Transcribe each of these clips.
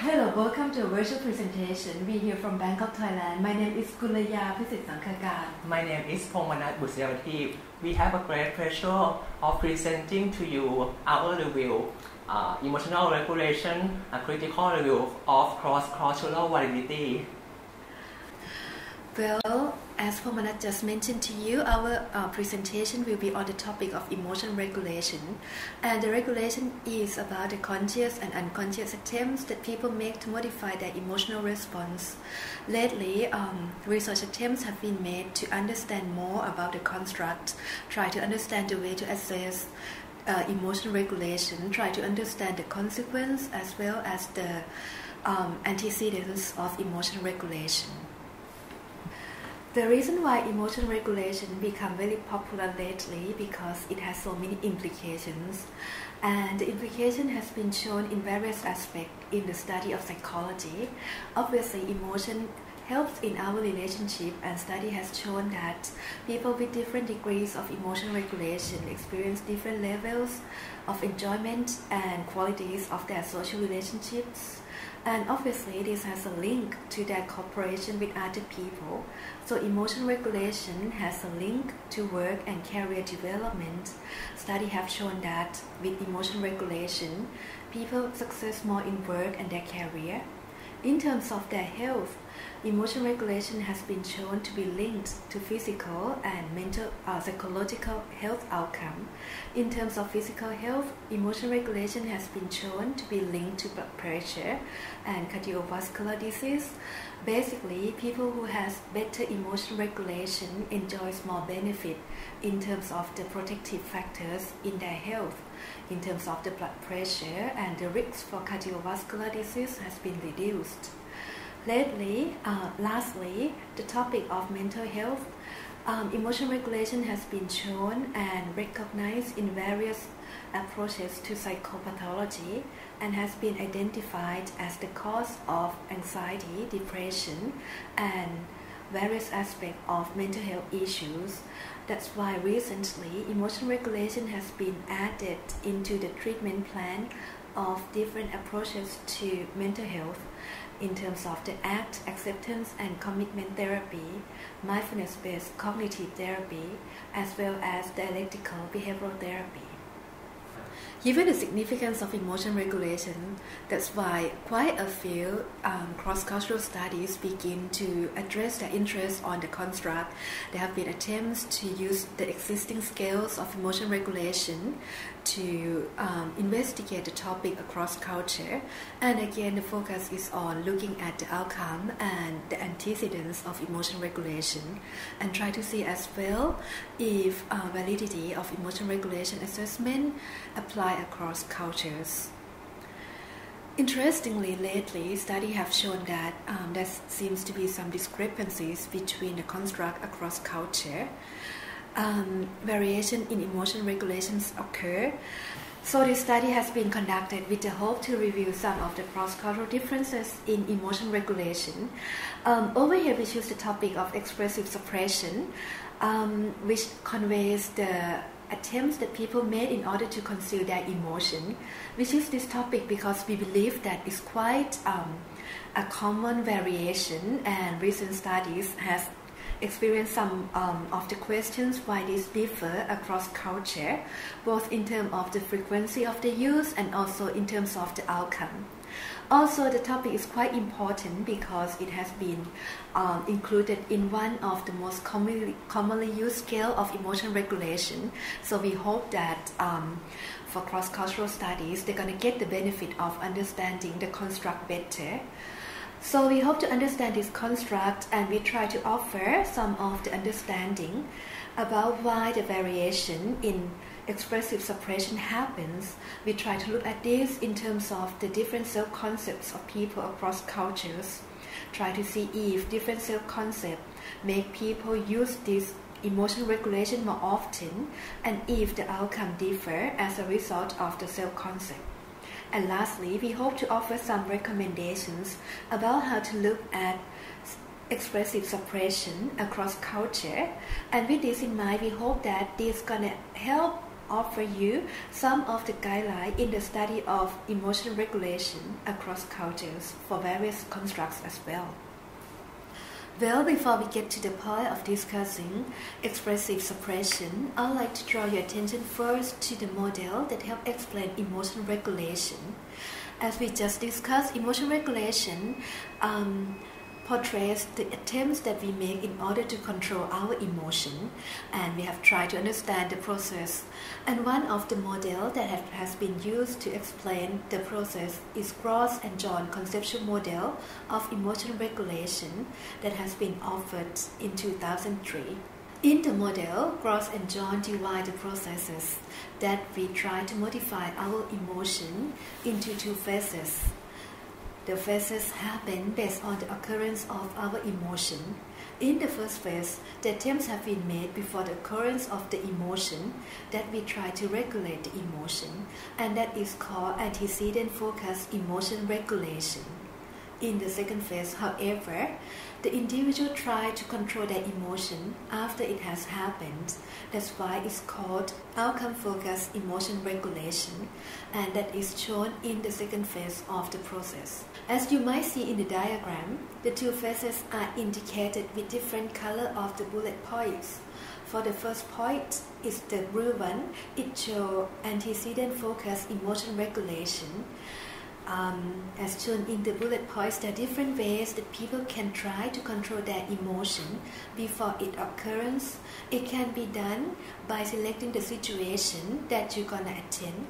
Hello, welcome to a virtual presentation. We're here from Bangkok, Thailand. My name is Kullaya, Pisitsungkagarn. My name is Phongmanus Busayaprateep. We have a great pleasure of presenting to you our review, Emotional Regulation, a critical review of cross-cultural validity. Well, as Phongmanus just mentioned to you, our presentation will be on the topic of emotion regulation. And the regulation is about the conscious and unconscious attempts that people make to modify their emotional response. Lately, research attempts have been made to understand more about the construct, try to understand the way to assess emotional regulation, try to understand the consequence as well as the antecedents of emotional regulation. The reason why emotion regulation become very popular lately because it has so many implications, and the implication has been shown in various aspects in the study of psychology. Obviously, emotion helps in our relationship, and study has shown that people with different degrees of emotion regulation experience different levels of enjoyment and qualities of their social relationships. And obviously, this has a link to their cooperation with other people. So emotion regulation has a link to work and career development. Studies have shown that with emotion regulation, people success more in work and their career. In terms of their health, emotion regulation has been shown to be linked to physical and mental psychological health outcome. In terms of physical health, emotion regulation has been shown to be linked to blood pressure and cardiovascular disease. Basically, people who have better emotion regulation enjoys more benefit in terms of the protective factors in their health. In terms of the blood pressure, and the risk for cardiovascular disease has been reduced. Lastly, the topic of mental health, emotion regulation has been shown and recognized in various approaches to psychopathology and has been identified as the cause of anxiety, depression, and various aspects of mental health issues. That's why recently emotion regulation has been added into the treatment plan of different approaches to mental health in terms of the ACT, acceptance and commitment therapy, mindfulness-based cognitive therapy, as well as dialectical behavioral therapy. Given the significance of emotion regulation, that's why quite a few cross-cultural studies begin to address their interest on the construct. There have been attempts to use the existing scales of emotion regulation to investigate the topic across culture. And again, the focus is on looking at the outcome and the antecedents of emotion regulation, and try to see as well if validity of emotion regulation assessment apply across cultures. Interestingly, lately, studies have shown that there seems to be some discrepancies between the construct across culture. Variation in emotion regulations occur. So this study has been conducted with the hope to review some of the cross-cultural differences in emotion regulation. Over here we choose the topic of expressive suppression, which conveys the attempts that people made in order to conceal their emotion. We choose this topic because we believe that it's quite a common variation, and recent studies has experienced some of the questions why these differ across culture, both in terms of the frequency of the use and also in terms of the outcome. Also, the topic is quite important because it has been included in one of the most commonly used scale of emotion regulation. So we hope that for cross-cultural studies, they're going to get the benefit of understanding the construct better. So we hope to understand this construct, and we try to offer some of the understanding about why the variation in expressive suppression happens. We try to look at this in terms of the different self-concepts of people across cultures. Try to see if different self-concepts make people use this emotion regulation more often, and if the outcome differ as a result of the self-concept. And lastly, we hope to offer some recommendations about how to look at expressive suppression across culture. And with this in mind, we hope that this is going to help offer you some of the guidelines in the study of emotion regulation across cultures for various constructs as well. Well, before we get to the point of discussing expressive suppression, I'd like to draw your attention first to the model that helps explain emotion regulation. As we just discussed, emotion regulation portrays the attempts that we make in order to control our emotion, and we have tried to understand the process. And one of the models that has been used to explain the process is Gross and John conceptual model of emotion regulation that has been offered in 2003. In the model, Gross and John divide the processes that we try to modify our emotion into two phases. The phases happen based on the occurrence of our emotion. In the first phase, the attempts have been made before the occurrence of the emotion that we try to regulate the emotion, and that is called antecedent focused emotion regulation. In the second phase, however, the individual tries to control their emotion after it has happened. That's why it's called outcome-focused emotion regulation, and that is shown in the second phase of the process. As you might see in the diagram, the two phases are indicated with different color of the bullet points. For the first point, is the blue one. It shows antecedent-focused emotion regulation. As shown in the bullet points, there are different ways that people can try to control their emotion before it occurs. It can be done by selecting the situation that you're gonna attend.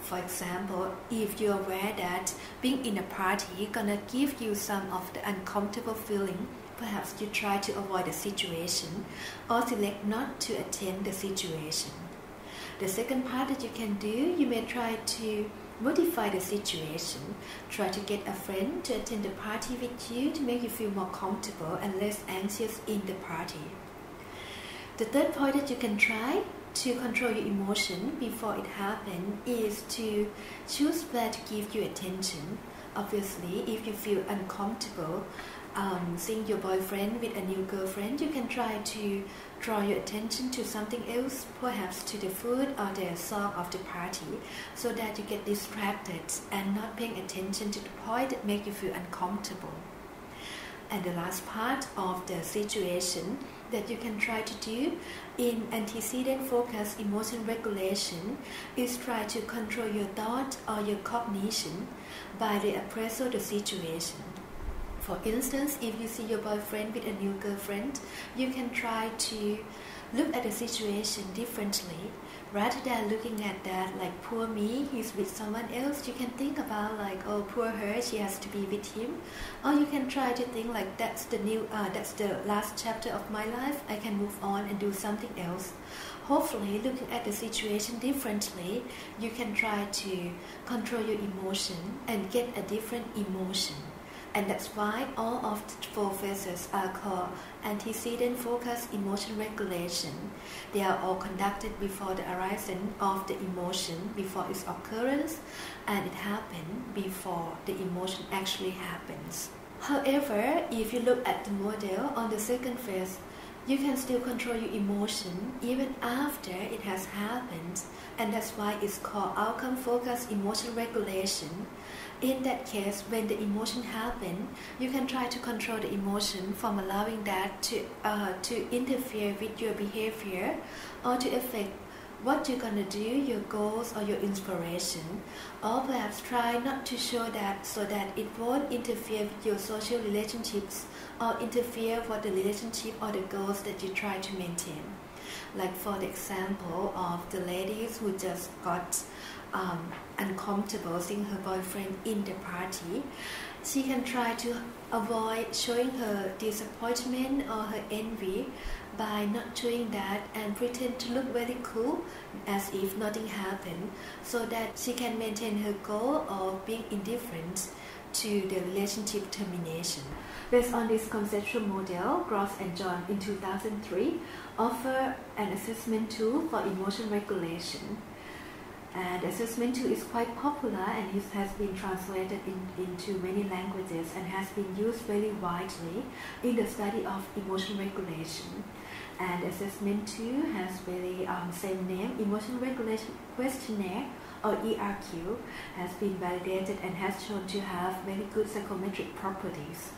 For example, if you're aware that being in a party gonna give you some of the uncomfortable feeling, perhaps you try to avoid the situation or select not to attend the situation. The second part that you can do, you may try to modify the situation. Try to get a friend to attend the party with you to make you feel more comfortable and less anxious in the party. The third point that you can try to control your emotion before it happens is to choose where to give your attention. Obviously, if you feel uncomfortable seeing your boyfriend with a new girlfriend, you can try to draw your attention to something else, perhaps to the food or the song of the party, so that you get distracted and not paying attention to the point that make you feel uncomfortable. And the last part of the situation that you can try to do in antecedent focused emotion regulation is try to control your thought or your cognition by the appraisal of the situation. For instance, if you see your boyfriend with a new girlfriend, you can try to look at the situation differently. Rather than looking at that like, poor me, he's with someone else, you can think about like, oh, poor her, she has to be with him. Or you can try to think like, that's the last chapter of my life, I can move on and do something else. Hopefully, looking at the situation differently, you can try to control your emotion and get a different emotion. And that's why all of the four phases are called antecedent-focused emotion regulation. They are all conducted before the arising of the emotion, before its occurrence, and it happens before the emotion actually happens. However, if you look at the model on the second phase, you can still control your emotion even after it has happened, and that's why it's called outcome-focused emotion regulation. In that case, when the emotion happens, you can try to control the emotion from allowing that to interfere with your behavior or to affect what you're going to do, your goals or your inspiration, or perhaps try not to show that so that it won't interfere with your social relationships or interfere with the relationship or the goals that you try to maintain. Like for the example of the ladies who just got uncomfortable seeing her boyfriend in the party, she can try to avoid showing her disappointment or her envy by not showing that and pretend to look very cool as if nothing happened, so that she can maintain her goal of being indifferent to the relationship termination. Based on this conceptual model, Gross and John in 2003 offer an assessment tool for emotion regulation. And the assessment tool is quite popular and it has been translated into many languages and has been used very widely in the study of emotion regulation. And assessment 2 has very same name, Emotion Regulation Questionnaire or ERQ, has been validated and has shown to have very good psychometric properties.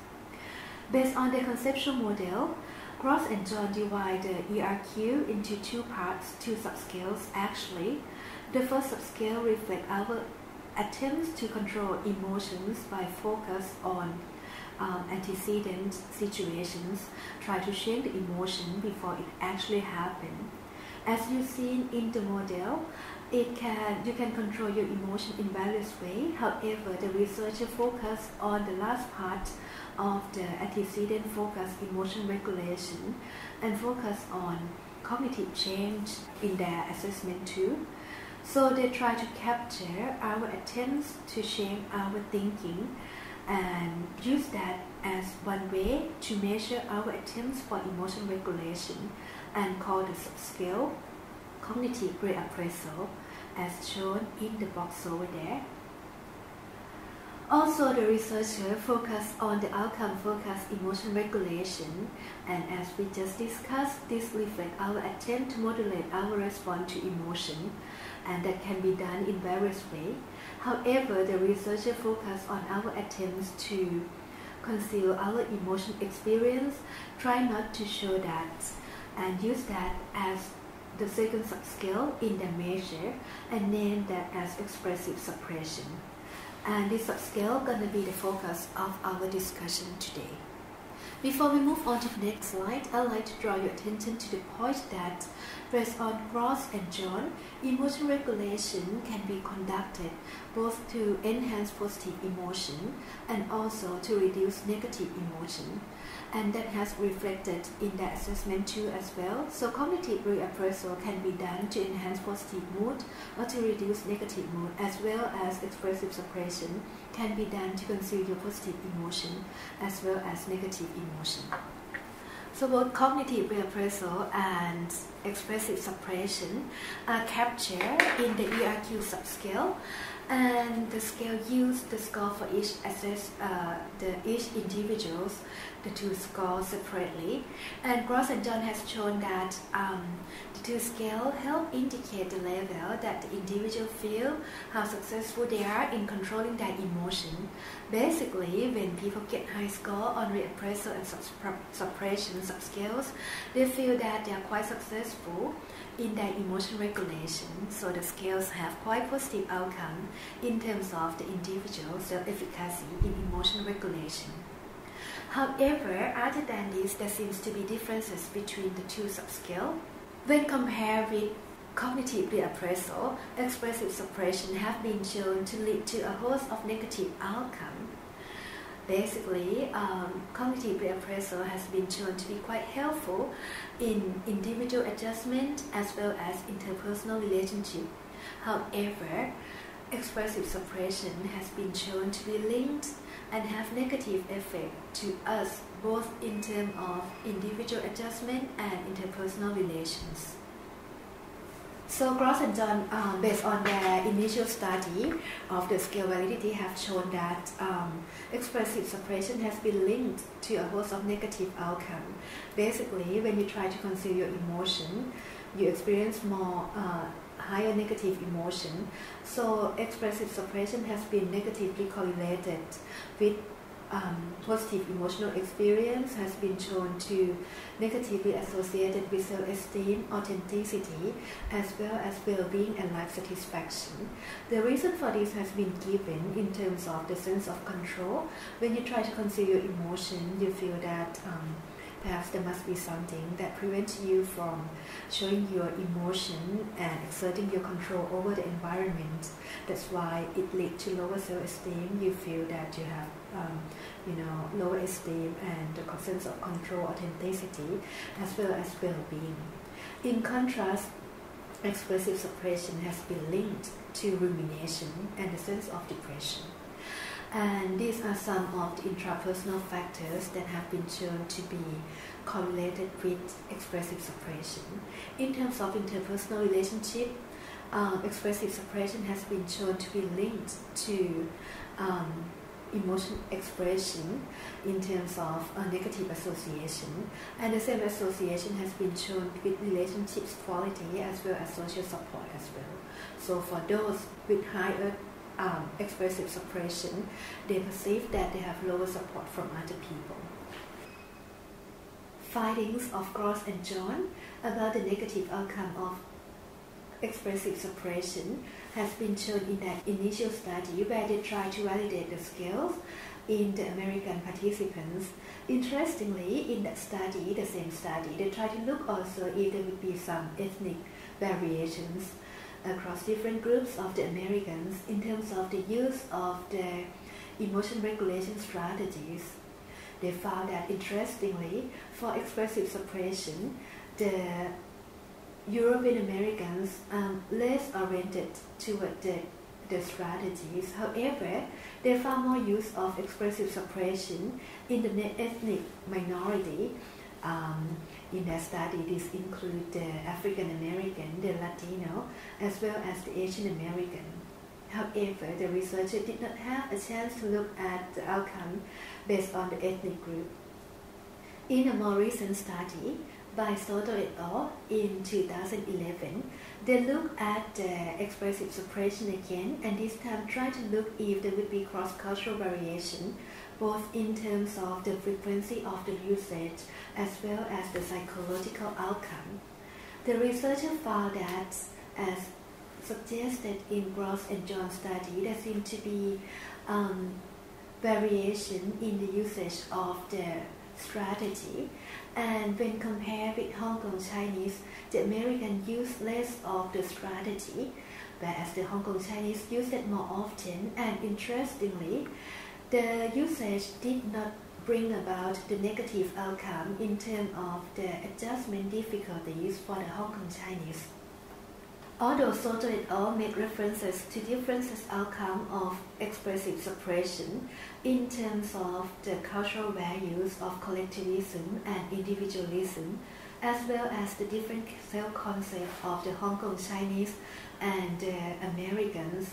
Based on the conceptual model, Gross and John divide the ERQ into two parts, two subscales actually. The first subscale reflects our attempts to control emotions by focus on antecedent situations, try to change the emotion before it actually happened. As you've seen in the model, you can control your emotion in various ways. However, the researcher focused on the last part of the antecedent focus emotion regulation and focus on cognitive change in their assessment too. So they try to capture our attempts to change our thinking and use that as one way to measure our attempts for emotion regulation and call the subscale cognitive reappraisal as shown in the box over there. Also, the researcher focused on the outcome-focused emotion regulation, and as we just discussed, this reflects our attempt to modulate our response to emotion, and that can be done in various ways. However, the researcher focused on our attempts to conceal our emotion experience, try not to show that, and use that as the second subscale in the measure, and name that as expressive suppression. And this subscale going to be the focus of our discussion today. Before we move on to the next slide, I'd like to draw your attention to the point that based on Gross and John, emotion regulation can be conducted both to enhance positive emotion and also to reduce negative emotion. And that has reflected in the assessment too as well. So cognitive reappraisal can be done to enhance positive mood or to reduce negative mood, as well as expressive suppression can be done to conceal your positive emotion as well as negative emotion. So both cognitive reappraisal and expressive suppression are captured in the ERQ subscale, and the scale used the score for each each individuals, the two scores separately. And Gross and John has shown that the two scales help indicate the level that the individual feel, how successful they are in controlling their emotion. Basically, when people get high score on reappraisal and suppression subscales, they feel that they are quite successful in their emotion regulation. So the scales have quite positive outcome in terms of the individual self-efficacy in emotion regulation. However, other than this, there seems to be differences between the two subscales. When compared with cognitive reappraisal, expressive suppression have been shown to lead to a host of negative outcomes. Basically, cognitive reappraisal has been shown to be quite helpful in individual adjustment as well as interpersonal relationship. However, expressive suppression has been shown to be linked and have negative effect to us both in terms of individual adjustment and interpersonal relations. So Gross and John, based on their initial study of the scale validity, have shown that expressive suppression has been linked to a host of negative outcomes. Basically, when you try to conceal your emotion, you experience more higher negative emotion. So expressive suppression has been negatively correlated with positive emotional experience, has been shown to negatively associated with self-esteem, authenticity, as well as well-being and life satisfaction. The reason for this has been given in terms of the sense of control. When you try to conceal your emotion, you feel that perhaps there must be something that prevents you from showing your emotion and exerting your control over the environment. That's why it leads to lower self-esteem. You feel that you have lower esteem and the sense of control, authenticity, as well as well-being. In contrast, expressive suppression has been linked to rumination and the sense of depression. And these are some of the intrapersonal factors that have been shown to be correlated with expressive suppression. In terms of interpersonal relationship, expressive suppression has been shown to be linked to emotion expression in terms of negative association, and the same association has been shown with relationships quality as well as social support as well. So for those with higher expressive suppression, they perceive that they have lower support from other people. Findings of Gross and John about the negative outcome of expressive suppression has been shown in that initial study where they tried to validate the skills in the American participants. Interestingly, in that study, the same study, they tried to look also if there would be some ethnic variations across different groups of the Americans in terms of the use of the emotion regulation strategies. They found that, interestingly, for expressive suppression, the European Americans are less oriented toward the strategies. However, they found more use of expressive suppression in the ethnic minority. In their study, this includes the African American, the Latino, as well as the Asian American. However, the researcher did not have a chance to look at the outcome based on the ethnic group. In a more recent study by Soto et al. In 2011, they looked at the expressive suppression again, and this time tried to look if there would be cross-cultural variation, both in terms of the frequency of the usage as well as the psychological outcome. The researcher found that, as suggested in Gross and John study, there seemed to be variation in the usage of the strategy, and when compared with Hong Kong Chinese, the American used less of the strategy, whereas the Hong Kong Chinese used it more often, and interestingly, the usage did not bring about the negative outcome in terms of the adjustment difficulties for the Hong Kong Chinese. Although Soto et al. Make references to differences outcome of expressive suppression in terms of the cultural values of collectivism and individualism, as well as the different self-concept of the Hong Kong Chinese and the Americans,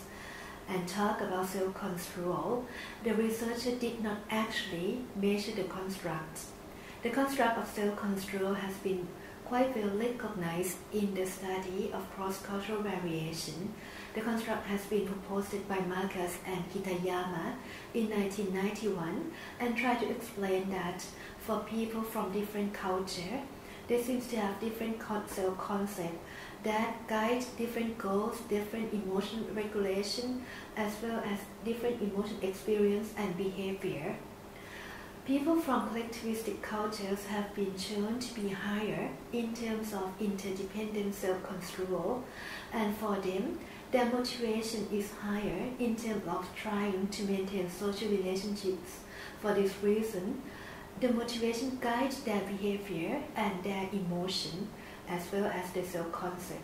and talk about self-control, the researcher did not actually measure the construct. The construct of self-control has been quite well recognized in the study of cross-cultural variation. The construct has been proposed by Marcus and Kitayama in 1991 and tried to explain that for people from different cultures, they seem to have different self-concepts that guide different goals, different emotion regulation, as well as different emotion experience and behavior. People from collectivistic cultures have been shown to be higher in terms of interdependent self-control, and for them, their motivation is higher in terms of trying to maintain social relationships. For this reason, the motivation guides their behavior and their emotion, as well as their self-concept.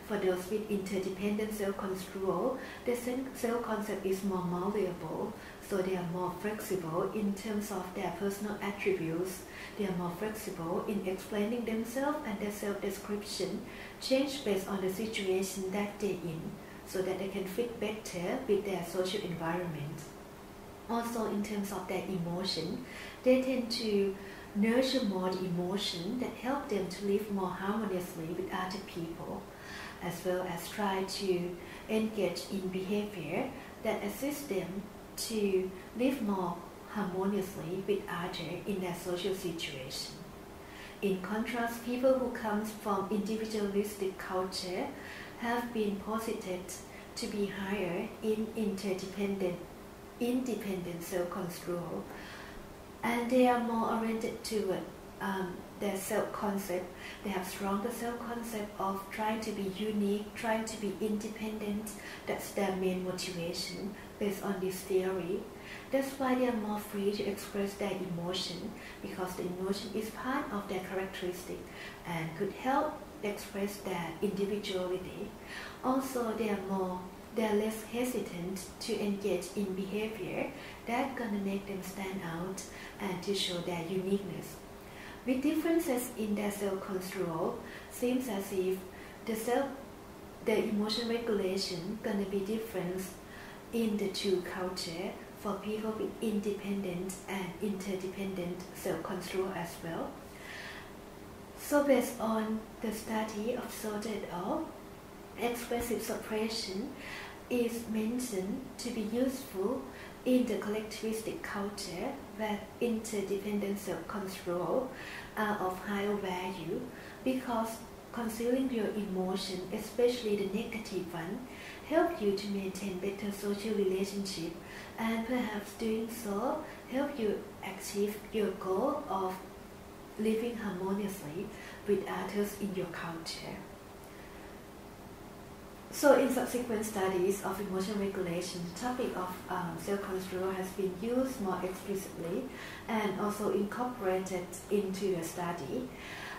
For those with interdependent self-control, the self-concept is more malleable, so they are more flexible in terms of their personal attributes. They are more flexible in explaining themselves, and their self-description change based on the situation that they're in, so that they can fit better with their social environment. Also, in terms of their emotion, they tend to nurture more the emotion that help them to live more harmoniously with other people, as well as try to engage in behavior that assists them to live more harmoniously with others in their social situation. In contrast, people who come from individualistic culture have been posited to be higher in independent self-control, and they are more oriented toward their self-concept. They have stronger self-concept of trying to be unique, trying to be independent. That's their main motivation based on this theory. That's why they are more free to express their emotion, because the emotion is part of their characteristic and could help express their individuality. Also, they are less hesitant to engage in behavior that's gonna make them stand out and to show their uniqueness. With differences in their self-control, seems as if the emotion regulation gonna be different in the two cultures. for people with independent and interdependent self-control as well. So based on the study of Soto et al., expressive suppression is mentioned to be useful in the collectivistic culture where interdependent self-control are of higher value, because concealing your emotion, especially the negative one, help you to maintain better social relationship, and perhaps doing so help you achieve your goal of living harmoniously with others in your culture. So in subsequent studies of emotion regulation, the topic of self-control has been used more explicitly and also incorporated into the study.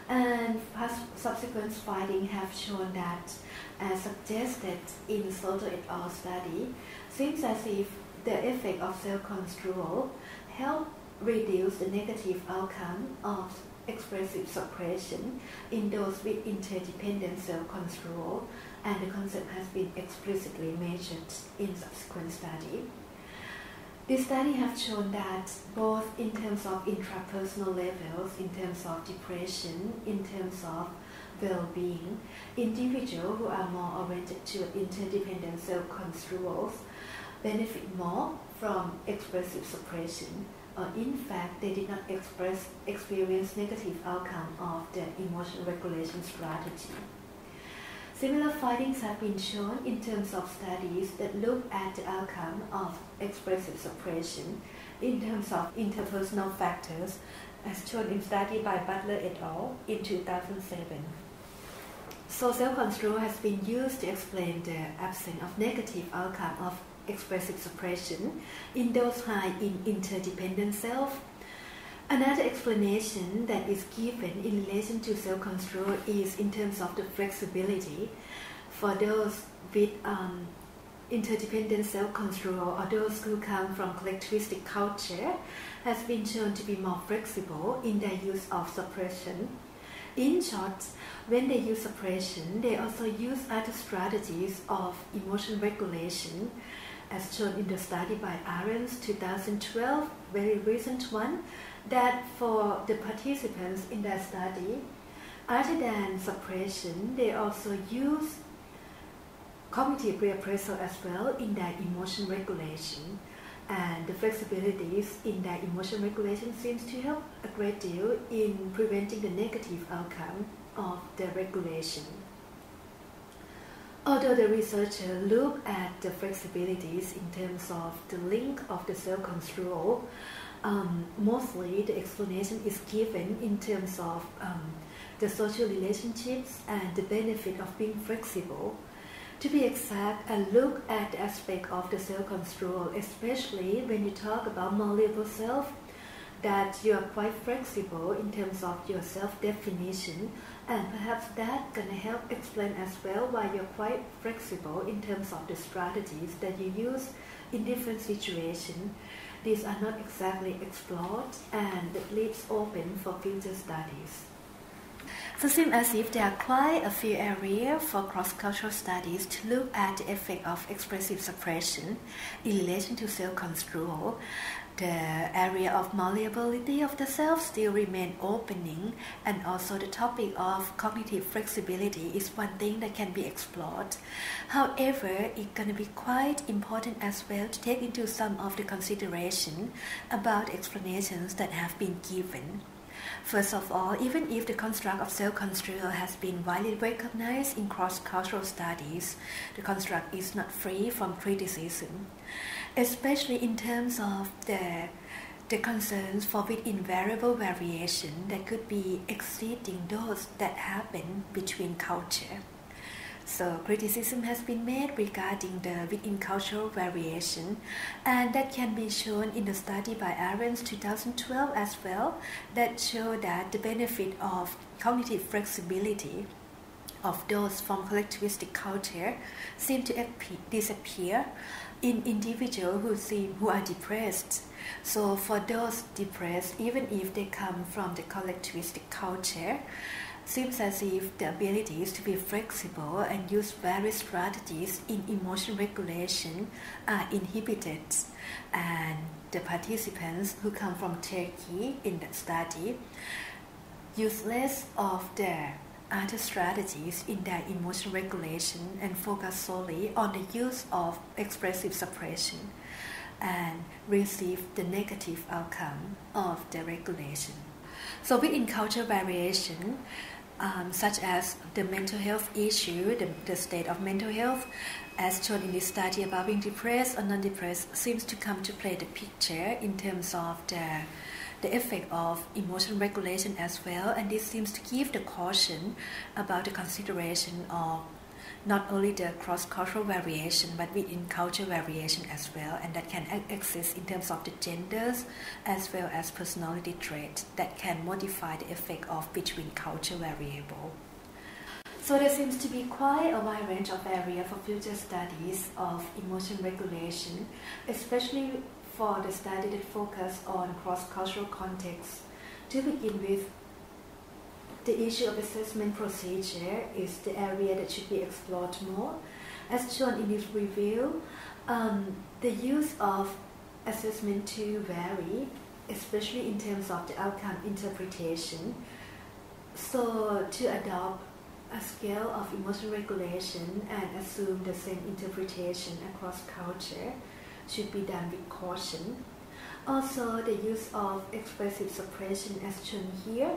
And subsequent findings have shown that, as suggested in Soto et al. Study, seems as if the effect of self-control help reduce the negative outcome of expressive suppression in those with interdependent self-control, and the concept has been explicitly measured in subsequent study. This study has shown that both in terms of intrapersonal levels, in terms of depression, in terms of well-being, individuals who are more oriented to interdependent self-controls benefit more from expressive suppression. In fact, they did not experience negative outcome of the emotion regulation strategy. Similar findings have been shown in terms of studies that look at the outcome of expressive suppression in terms of interpersonal factors, as shown in study by Butler et al. In 2007. So self-control has been used to explain the absence of negative outcome of expressive suppression in those high in interdependent self. Another explanation that is given in relation to self-control is in terms of the flexibility. For those with interdependent self-control, or those who come from collectivistic culture, has been shown to be more flexible in their use of suppression. In short, when they use suppression, they also use other strategies of emotion regulation, as shown in the study by Ahrens 2012, very recent one, that for the participants in that study, other than suppression, they also use cognitive reappraisal as well in their emotion regulation. And the flexibilities in their emotion regulation seems to help a great deal in preventing the negative outcome of the regulation. Although the researcher looked at the flexibilities in terms of the link of the self-control, mostly the explanation is given in terms of the social relationships and the benefit of being flexible. To be exact, and look at the aspect of the self-control, especially when you talk about malleable self, that you are quite flexible in terms of your self-definition, and perhaps that's going to help explain as well why you're quite flexible in terms of the strategies that you use in different situations. These are not exactly explored, and it leaves open for future studies. So it seems as if there are quite a few areas for cross-cultural studies to look at the effect of expressive suppression in relation to self-control. The area of malleability of the self still remains opening, and also the topic of cognitive flexibility is one thing that can be explored. However, it's going to be quite important as well to take into some of the consideration about the explanations that have been given. First of all, even if the construct of self-control has been widely recognized in cross-cultural studies, the construct is not free from criticism, especially in terms of the concerns for with invariable variation that could be exceeding those that happen between culture. So criticism has been made regarding the within cultural variation, and that can be shown in the study by Ahrens 2012 as well, that show that the benefit of cognitive flexibility of those from collectivistic culture seem to disappear in individuals who are depressed. So for those depressed, even if they come from the collectivistic culture, seems as if the abilities to be flexible and use various strategies in emotion regulation are inhibited, and the participants who come from Turkey in the study use less of their other strategies in their emotion regulation and focus solely on the use of expressive suppression and receive the negative outcome of the regulation. So within cultural variation, such as the mental health issue, the state of mental health, as shown in this study about being depressed or non-depressed, seems to come to play the picture in terms of the effect of emotion regulation as well, and this seems to give the caution about the consideration of not only the cross-cultural variation but within cultural variation as well, and that can exist in terms of the genders as well as personality traits that can modify the effect of between culture variable. So there seems to be quite a wide range of area for future studies of emotion regulation, especially for the study that focus on cross-cultural contexts. To begin with, the issue of assessment procedure is the area that should be explored more. As shown in this review, the use of assessment tools vary, especially in terms of the outcome interpretation. So to adopt a scale of emotion regulation and assume the same interpretation across culture should be done with caution. Also, the use of expressive suppression as shown here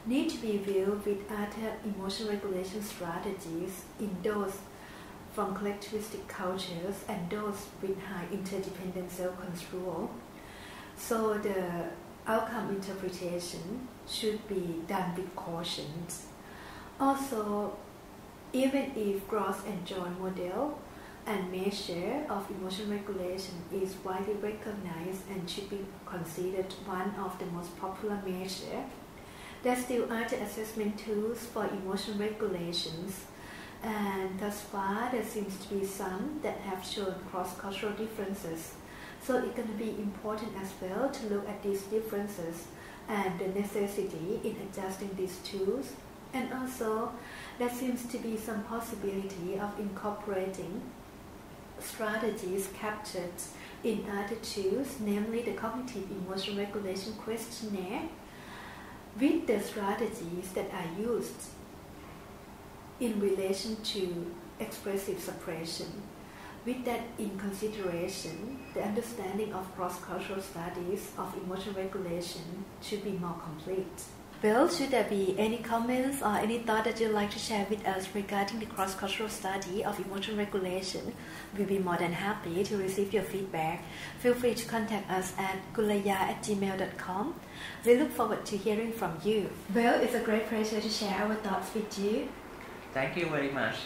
need to be viewed with other emotion regulation strategies in those from collectivistic cultures and those with high interdependent self-control. So the outcome interpretation should be done with caution. Also, even if gross and joint model and measure of emotion regulation is widely recognized and should be considered one of the most popular measures, there are still other assessment tools for emotion regulations, and thus far there seems to be some that have shown cross-cultural differences. So it's going to be important as well to look at these differences and the necessity in adjusting these tools. And also, there seems to be some possibility of incorporating strategies captured in other tools, namely the cognitive emotion regulation questionnaire, with the strategies that are used in relation to expressive suppression. With that in consideration, the understanding of cross-cultural studies of emotion regulation should be more complete. Well, should there be any comments or any thought that you'd like to share with us regarding the cross-cultural study of emotion regulation, we'll be more than happy to receive your feedback. Feel free to contact us at kullaya@gmail.com. We look forward to hearing from you. Well, it's a great pleasure to share our thoughts with you. Thank you very much.